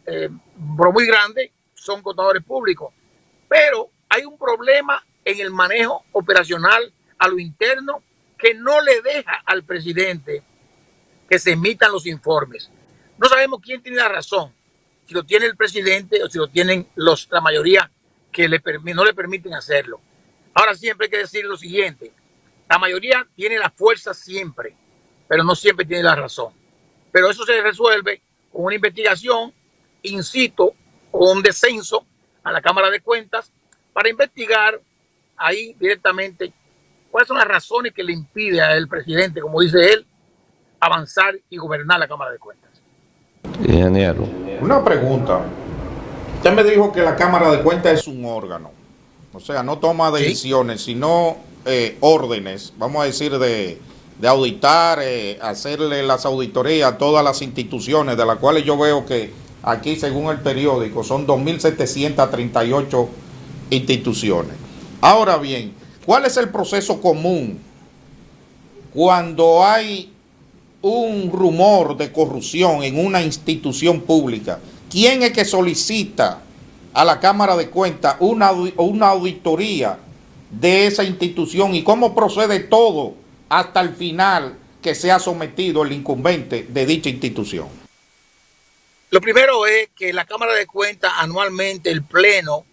pero muy grande, son contadores públicos. Pero hay un problema en el manejo operacional a lo interno que no le deja al presidente que se emitan los informes. No sabemos quién tiene la razón, si lo tiene el presidente o si lo tienen la mayoría que no le permiten hacerlo. Ahora siempre hay que decir lo siguiente: la mayoría tiene la fuerza siempre, pero no siempre tiene la razón. Pero eso se resuelve con una investigación in situ o un descenso a la Cámara de Cuentas para investigar ahí directamente cuáles son las razones que le impide al presidente, como dice él, avanzar y gobernar la Cámara de Cuentas. Ingeniero. Una pregunta. Usted me dijo que la Cámara de Cuentas es un órgano, o sea, no toma decisiones, sino órdenes, vamos a decir, de auditar, hacerle las auditorías a todas las instituciones, de las cuales yo veo que aquí, según el periódico, son 2.738 instituciones. Ahora bien, ¿cuál es el proceso común cuando hay un rumor de corrupción en una institución pública? ¿Quién es que solicita a la Cámara de Cuentas una auditoría de esa institución y cómo procede todo hasta el final que sea sometido el incumbente de dicha institución? Lo primero es que la Cámara de Cuentas anualmente, el Pleno,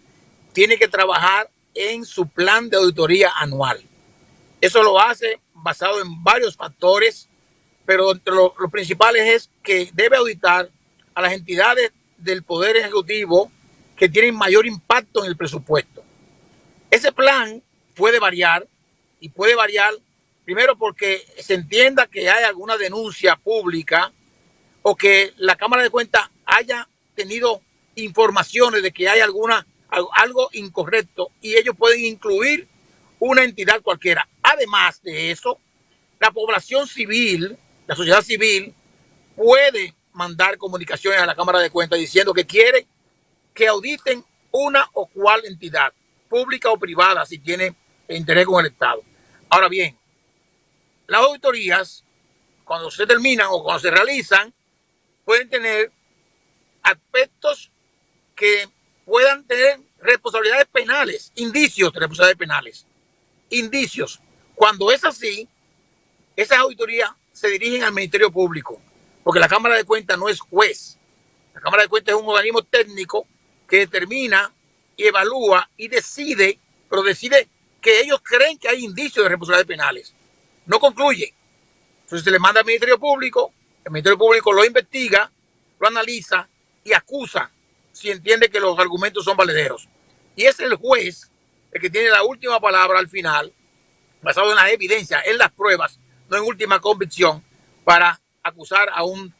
tiene que trabajar en su plan de auditoría anual. Eso lo hace basado en varios factores, pero entre los principales es que debe auditar a las entidades del Poder Ejecutivo que tienen mayor impacto en el presupuesto. Ese plan puede variar, y puede variar primero porque se entienda que hay alguna denuncia pública o que la Cámara de Cuentas haya tenido informaciones de que hay algo incorrecto y ellos pueden incluir una entidad cualquiera. Además de eso, la población civil, la sociedad civil, puede mandar comunicaciones a la Cámara de Cuentas diciendo que quiere que auditen una o cual entidad, pública o privada, si tiene interés con el Estado. Ahora bien, las auditorías, cuando se terminan o cuando se realizan, pueden tener aspectos que puedan tener responsabilidades penales, indicios de responsabilidades penales. Indicios. Cuando es así, esas auditorías se dirigen al Ministerio Público, porque la Cámara de Cuentas no es juez. La Cámara de Cuentas es un organismo técnico que determina y evalúa y decide, pero decide que ellos creen que hay indicios de responsabilidades penales. No concluye. Entonces se le manda al Ministerio Público, el Ministerio Público lo investiga, lo analiza y acusa si entiende que los argumentos son valederos. Y es el juez el que tiene la última palabra al final, basado en las evidencias, en las pruebas, no en última convicción, para acusar a un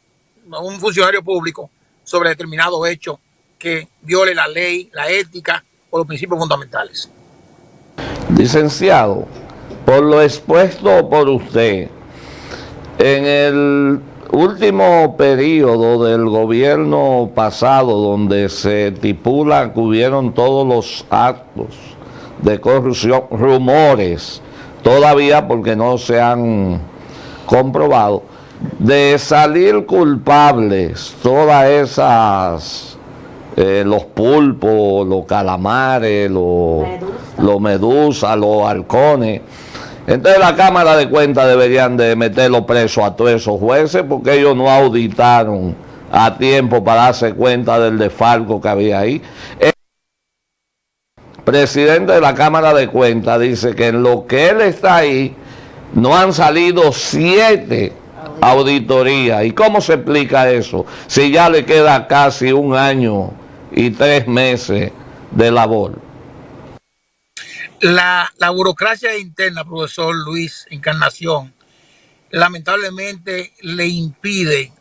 funcionario público sobre determinado hecho que viole la ley, la ética o los principios fundamentales. Licenciado, por lo expuesto por usted, en el último periodo del gobierno pasado, donde se estipula que hubieron todos los actos de corrupción, rumores, todavía porque no se han comprobado, de salir culpables todas esas, los pulpos, los calamares, los medusas, los halcones. Entonces la Cámara de Cuentas deberían de meterlo preso a todos esos jueces porque ellos no auditaron a tiempo para darse cuenta del desfalco que había ahí. El presidente de la Cámara de Cuentas dice que en lo que él está ahí no han salido 7 auditorías. ¿Y cómo se explica eso? Si ya le queda casi 1 año y 3 meses de labor. La burocracia interna, profesor Luis Encarnación, lamentablemente le impide,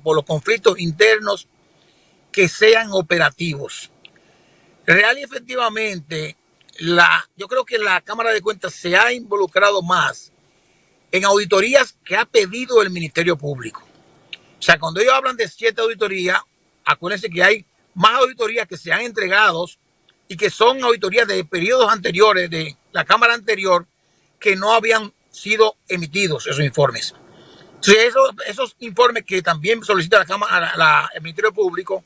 por los conflictos internos, que sean operativos. Real y efectivamente, yo creo que la Cámara de Cuentas se ha involucrado más en auditorías que ha pedido el Ministerio Público. O sea, cuando ellos hablan de 7 auditorías, acuérdense que hay más auditorías que se han entregado y que son auditorías de periodos anteriores, de la Cámara anterior, que no habían sido emitidos esos informes. Entonces, esos informes que también solicita la Cámara, el Ministerio Público,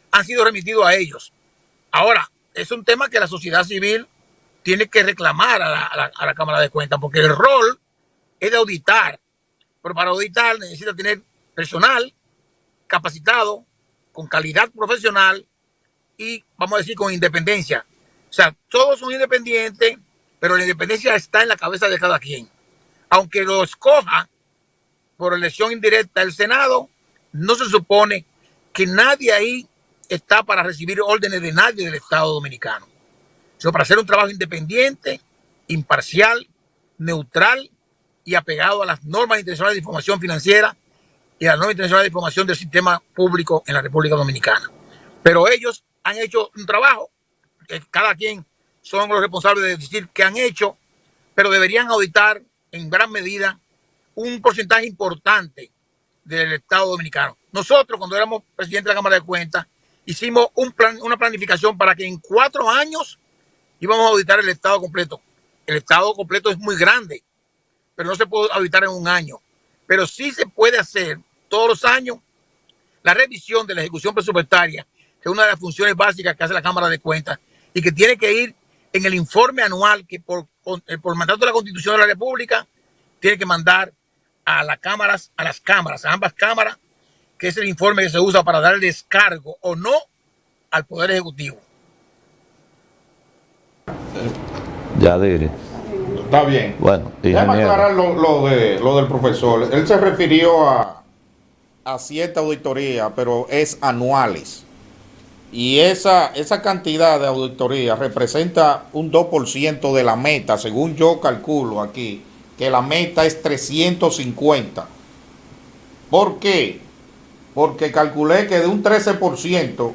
han sido remitidos a ellos. Ahora, es un tema que la sociedad civil tiene que reclamar a la Cámara de Cuentas, porque el rol es de auditar, pero para auditar necesita tener personal capacitado, con calidad profesional y, vamos a decir, con independencia. O sea, todos son independientes, pero la independencia está en la cabeza de cada quien. Aunque lo escoja por elección indirecta el Senado, no se supone que nadie ahí está para recibir órdenes de nadie del Estado Dominicano, sino para hacer un trabajo independiente, imparcial, neutral y apegado a las normas internacionales de información financiera y a las normas internacionales de información del sistema público en la República Dominicana. Pero ellos han hecho un trabajo, cada quien son los responsables de decir qué han hecho, pero deberían auditar en gran medida un porcentaje importante del Estado Dominicano. Nosotros, cuando éramos presidente de la Cámara de Cuentas, hicimos una planificación para que en 4 años íbamos a auditar el Estado completo. El Estado completo es muy grande, pero no se puede auditar en 1 año. Pero sí se puede hacer todos los años la revisión de la ejecución presupuestaria que es una de las funciones básicas que hace la Cámara de Cuentas y que tiene que ir en el informe anual que por mandato de la Constitución de la República tiene que mandar a las cámaras, a ambas cámaras, que es el informe que se usa para dar el descargo o no al Poder Ejecutivo. Ya diré. Está bien. Bueno, déjame ingeniero. aclarar lo del profesor. Él se refirió a cierta auditoría, pero es anuales. Y esa cantidad de auditoría representa un 2% de la meta, según yo calculo aquí, que la meta es 350. ¿Por qué? Porque calculé que de un 13%,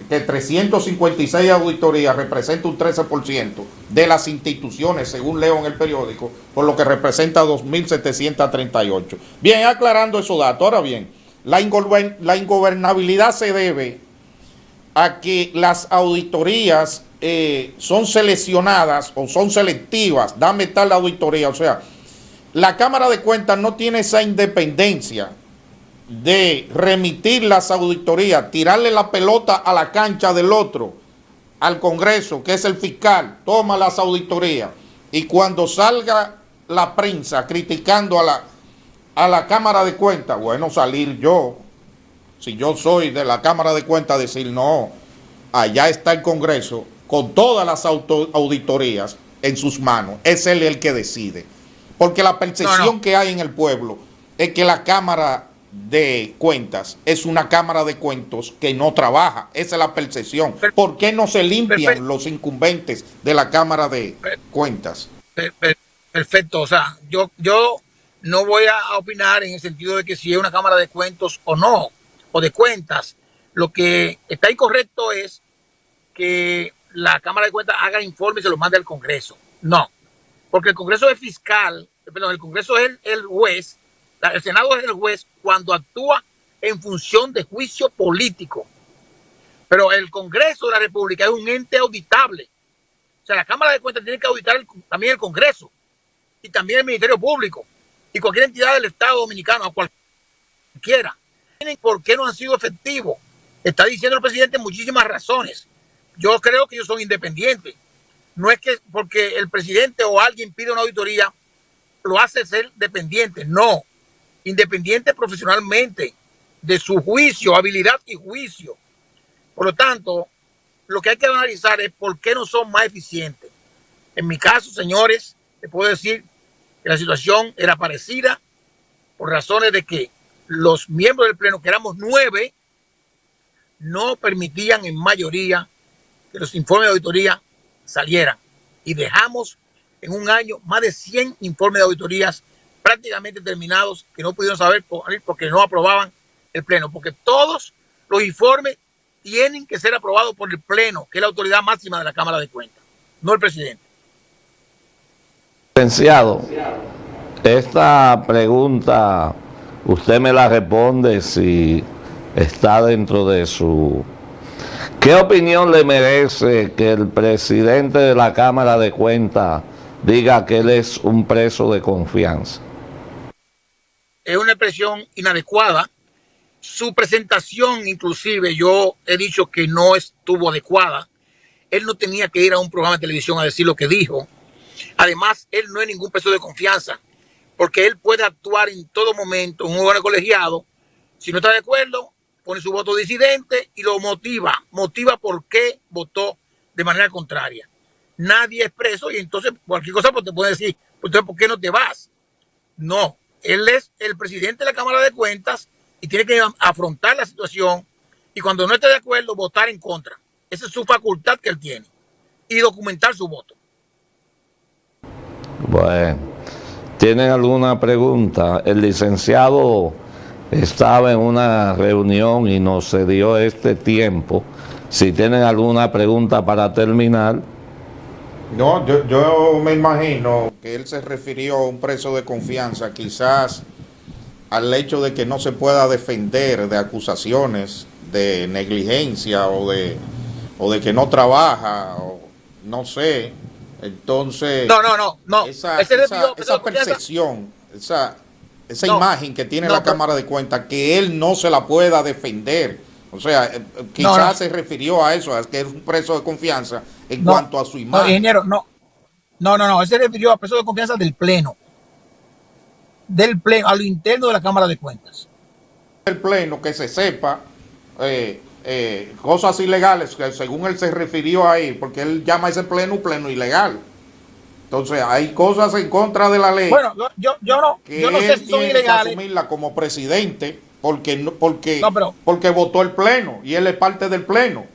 que 356 auditorías representa un 13% de las instituciones, según leo en el periódico, por lo que representa 2.738. Bien, aclarando esos datos. Ahora bien, la ingobernabilidad se debe a que las auditorías son seleccionadas o son selectivas. Dame tal auditoría. O sea, la Cámara de Cuentas no tiene esa independencia de remitir las auditorías, tirarle la pelota a la cancha del otro, al Congreso, que es el fiscal, toma las auditorías, y cuando salga la prensa criticando a la Cámara de Cuentas, bueno, salir yo, si yo soy de la Cámara de Cuentas, decir no, allá está el Congreso con todas las auditorías en sus manos, es él el que decide, porque la percepción que hay en el pueblo es que la Cámara de Cuentas es una Cámara de Cuentos que no trabaja. Esa es la percepción. ¿Por qué no se limpian los incumbentes de la Cámara de Cuentas? Perfecto. O sea, yo no voy a opinar en el sentido de que si es una Cámara de Cuentos o no, o de cuentas. Lo que está incorrecto es que la Cámara de Cuentas haga informes y se los mande al Congreso. No, porque el Congreso es fiscal, perdón, el Congreso es el juez. El Senado es el juez cuando actúa en función de juicio político. Pero el Congreso de la República es un ente auditable. O sea, la Cámara de Cuentas tiene que auditar también el Congreso y también el Ministerio Público y cualquier entidad del Estado Dominicano, o cualquiera. ¿Por qué no han sido efectivos? Está diciendo el presidente muchísimas razones. Yo creo que ellos son independientes. No es que porque el presidente o alguien pide una auditoría lo hace ser dependiente. No. Independiente profesionalmente de su juicio, habilidad y juicio. Por lo tanto, lo que hay que analizar es por qué no son más eficientes. En mi caso, señores, les puedo decir que la situación era parecida por razones de que los miembros del Pleno, que éramos 9, no permitían en mayoría que los informes de auditoría salieran. Y dejamos en un año más de 100 informes de auditorías prácticamente terminados que no pudieron saber porque no aprobaban el Pleno, porque todos los informes tienen que ser aprobados por el Pleno, que es la autoridad máxima de la Cámara de Cuentas, no el presidente. Licenciado, esta pregunta usted me la responde si está dentro de su... ¿Qué opinión le merece que el presidente de la Cámara de Cuentas diga que él es un preso de confianza? Es una expresión inadecuada. Su presentación, inclusive, yo he dicho que no estuvo adecuada. Él no tenía que ir a un programa de televisión a decir lo que dijo. Además, él no es ningún preso de confianza, porque él puede actuar en todo momento, un órgano colegiado. Si no está de acuerdo, pone su voto disidente y lo motiva por qué votó de manera contraria. Nadie es preso y entonces cualquier cosa pues te puede decir, pues entonces ¿por qué no te vas? No, él es el presidente de la Cámara de Cuentas y tiene que afrontar la situación y cuando no esté de acuerdo votar en contra. Esa es su facultad que él tiene y documentar su voto. Bueno, ¿tienen alguna pregunta? El licenciado estaba en una reunión y nos cedió este tiempo. Si tienen alguna pregunta para terminar. No, yo me imagino que él se refirió a un preso de confianza, quizás al hecho de que no se pueda defender de acusaciones de negligencia o de que no trabaja, o no sé. Entonces, no. Esa percepción, esa imagen que tiene la Cámara de Cuentas, que él no se la pueda defender. O sea, quizás No, no. se refirió a eso, a que es un preso de confianza en No, cuanto a su no, imagen. ingeniero, no. No. Él se refirió a preso de confianza del Pleno. Del Pleno, a lo interno de la Cámara de Cuentas. El Pleno, que se sepa cosas ilegales, que según él se refirió ahí, porque él llama a ese pleno un pleno ilegal. Entonces, hay cosas en contra de la ley. Bueno, yo no sé él si son tiene que ilegales. asumirla como presidente porque No, pero, porque votó el pleno y él es parte del pleno.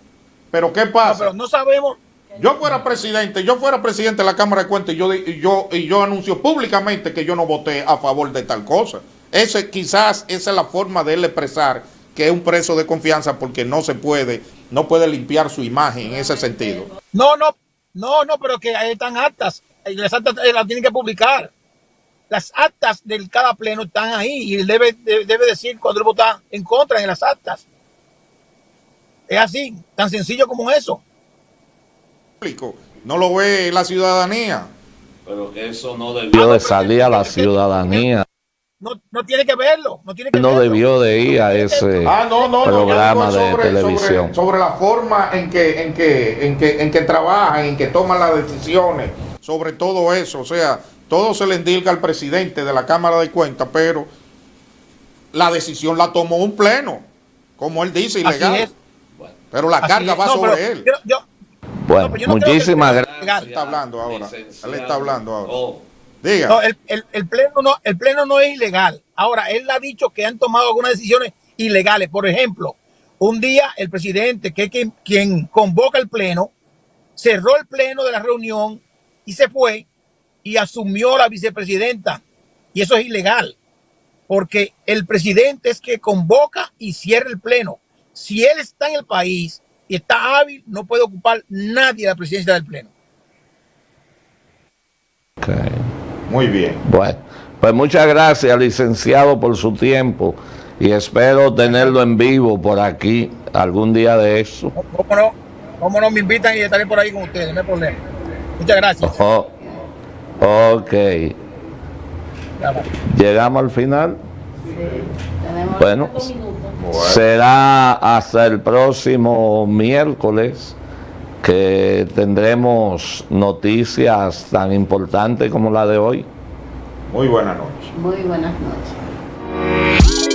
Pero ¿qué no, pasa? pero no sabemos. Yo fuera presidente de la Cámara de Cuentas y yo anuncio públicamente que yo no voté a favor de tal cosa. Quizás esa es la forma de él expresar que es un preso de confianza porque no puede limpiar su imagen en ese sentido. No, pero que ahí están actas. Las actas las tienen que publicar. Las actas de cada pleno están ahí y él debe decir cuando él vota en contra en las actas. Es así, tan sencillo como eso. No lo ve la ciudadanía. Pero que eso no debió de salir a la ciudadanía. No tiene que verlo. No tiene que No verlo. debió de ir a ese programa de televisión. Sobre la forma en que trabajan, en que toman las decisiones, sobre todo eso. O sea, todo se le indica al presidente de la Cámara de Cuentas, pero la decisión la tomó un pleno, como él dice, ilegal. Así es. Pero la carga va sobre él. Bueno, muchísimas gracias. Él está hablando ahora. Él está hablando ahora. Oh. Diga. No, el pleno no es ilegal. Ahora, él ha dicho que han tomado algunas decisiones ilegales. Por ejemplo, un día el presidente, que es quien convoca el pleno, cerró el pleno de la reunión y se fue y asumió la vicepresidenta. Y eso es ilegal, porque el presidente es que convoca y cierra el pleno. Si él está en el país y está hábil, no puede ocupar nadie la presidencia del pleno. Okay. Muy bien. Bueno, pues muchas gracias, licenciado, por su tiempo y espero tenerlo en vivo por aquí algún día de eso. ¿Cómo no me invitan y estaré por ahí con ustedes? No hay problema. Muchas gracias. Ok. Llegamos al final. Bueno, será hasta el próximo miércoles que tendremos noticias tan importantes como la de hoy. Muy buenas noches. Muy buenas noches.